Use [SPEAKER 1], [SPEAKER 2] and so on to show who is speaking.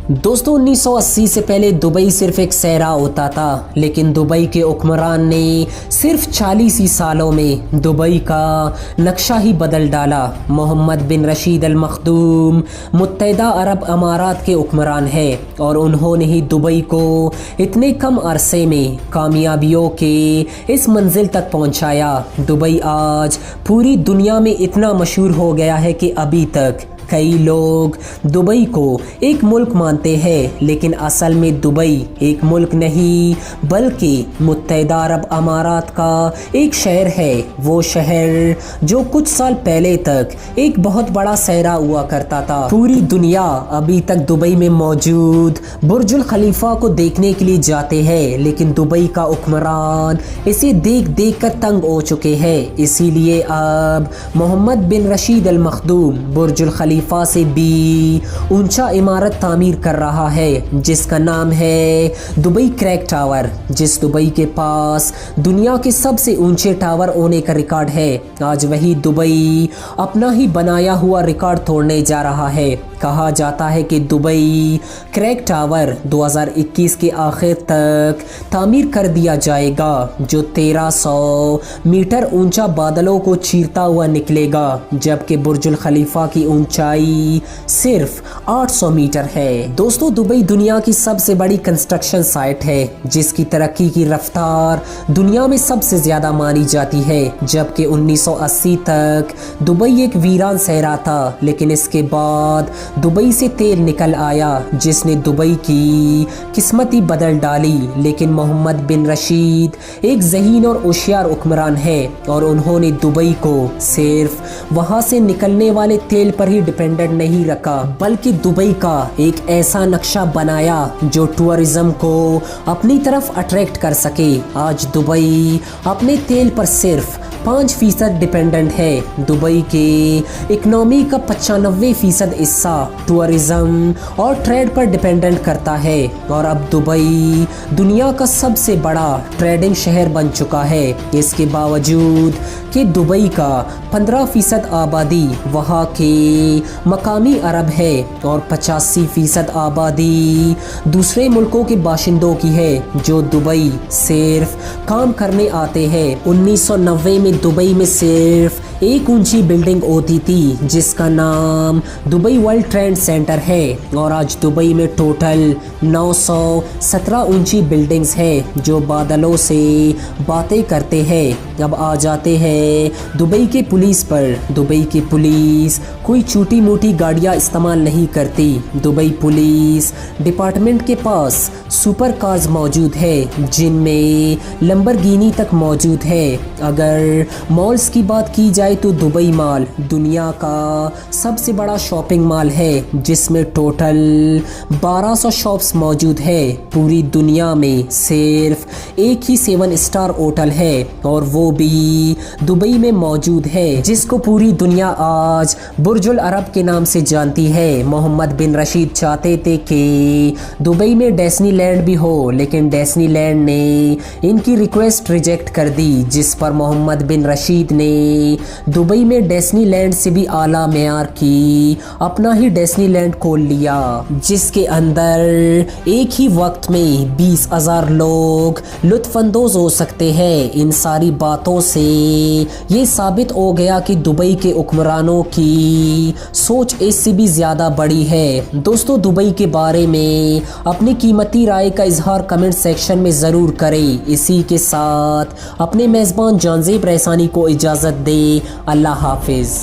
[SPEAKER 1] दोस्तों 1980 से पहले दुबई सिर्फ एक सहरा होता था, लेकिन दुबई के हुक्मरान ने सिर्फ 40 ही सालों में दुबई का नक्शा ही बदल डाला। मोहम्मद बिन रशीद अल मखदूम मुत्तहिदा अरब अमारात के हुक्मरान हैं और उन्होंने ही दुबई को इतने कम अरसे में कामयाबियों के इस मंजिल तक पहुंचाया। दुबई आज पूरी दुनिया में इतना मशहूर हो गया है कि अभी तक कई लोग दुबई को एक मुल्क मानते हैं, लेकिन असल में दुबई एक मुल्क नहीं बल्कि मुत्तहिदा अरब अमारात का एक शहर है। वो शहर जो कुछ साल पहले तक एक बहुत बड़ा सहरा हुआ करता था। पूरी दुनिया अभी तक दुबई में मौजूद बुर्जुल खलीफा को देखने के लिए जाते हैं, लेकिन दुबई का हुक्मरान इसे देख देख कर तंग हो चुके हैं। इसीलिए अब मोहम्मद बिन रशीद अल मखदूम बुर्जुल खलीफा से भी ऊंचा इमारत तामीर कर रहा है, जिसका नाम है दुबई क्रैक टावर, जिस दुबई के पास दुनिया के सबसे ऊंचे टावर होने का रिकॉर्ड है। आज वही दुबई अपना ही बनाया हुआ रिकॉर्ड तोड़ने जा रहा है। कहा जाता है कि दुबई क्रैक टावर 2021 के आखिर तक तामीर कर दिया जाएगा, जो 1300 मीटर ऊंचा बादलों को चीरता हुआ निकलेगा, जबकि बुर्जुल खलीफा की ऊंचाई सिर्फ 800 मीटर है। दोस्तों, दुबई दुनिया की सबसे बड़ी कंस्ट्रक्शन साइट है, जिसकी तरक्की की रफ्तार दुनिया में सबसे ज्यादा मानी जाती है। जबकि 1980 तक दुबई एक वीरान सहरा था, लेकिन इसके बाद दुबई से तेल निकल आया, जिसने दुबई की किस्मत ही बदल डाली। लेकिन मोहम्मद बिन रशीद एक ज़हीन और होशियार हुक्मरान है और उन्होंने दुबई को सिर्फ वहां से निकलने वाले तेल पर ही डिपेंडेंट नहीं रखा, बल्कि दुबई का एक ऐसा नक्शा बनाया जो टूरिज्म को अपनी तरफ अट्रैक्ट कर सके। आज दुबई अपने तेल पर सिर्फ 5% डिपेंडेंट है। दुबई के इकनॉमी का 95% हिस्सा टूरिज्म और ट्रेड पर डिपेंडेंट करता है और अब दुबई दुनिया का सबसे बड़ा ट्रेडिंग शहर बन चुका है। इसके बावजूद कि दुबई का 15% आबादी वहाँ के मकामी अरब है और 85% आबादी दूसरे मुल्कों के बाशिंदों की है, जो दुबई सिर्फ काम करने आते हैं। 1990 में दुबई में सिर्फ एक ऊंची बिल्डिंग होती थी, जिसका नाम दुबई वर्ल्ड ट्रेड सेंटर है, और आज दुबई में टोटल 917 ऊंची बिल्डिंग्स हैं जो बादलों से बातें करते हैं। अब आ जाते हैं दुबई के पुलिस पर। दुबई की पुलिस कोई छोटी मोटी गाड़ियां इस्तेमाल नहीं करती। दुबई पुलिस डिपार्टमेंट के पास सुपर कार्स मौजूद है, जिनमें लंबरगिनी तक मौजूद है। अगर मॉल्स की बात की जाए तो दुबई मॉल दुनिया का सबसे बड़ा शॉपिंग मॉल है, जिसमें टोटल 1200 शॉप्स मौजूद है। पूरी दुनिया में सिर्फ एक ही 7 स्टार होटल है और वो भी दुबई में मौजूद है, जिसको पूरी दुनिया आज बुर्जुल अरब के नाम से जानती है। मोहम्मद बिन रशीद चाहते थे कि दुबई में डिज्नीलैंड भी हो, लेकिन डिज्नीलैंड ने इनकी रिक्वेस्ट रिजेक्ट कर दी, जिस पर मोहम्मद बिन रशीद ने दुबई में डिज्नीलैंड से भी आला मेयार की अपना ही डिज्नीलैंड खोल लिया, जिसके अंदर एक ही वक्त में 20,000 लोग लुत्फानंदोज हो सकते हैं। इन सारी बातों से ये साबित हो गया कि दुबई के हुक्मरानों की सोच इससे भी ज़्यादा बड़ी है। दोस्तों, दुबई के बारे में अपनी कीमती राय का इजहार कमेंट सेक्शन में ज़रूर करें। इसी के साथ अपने मेज़बान जानज़ेब रहसानी को इजाज़त दे। अल्लाह हाफिज़।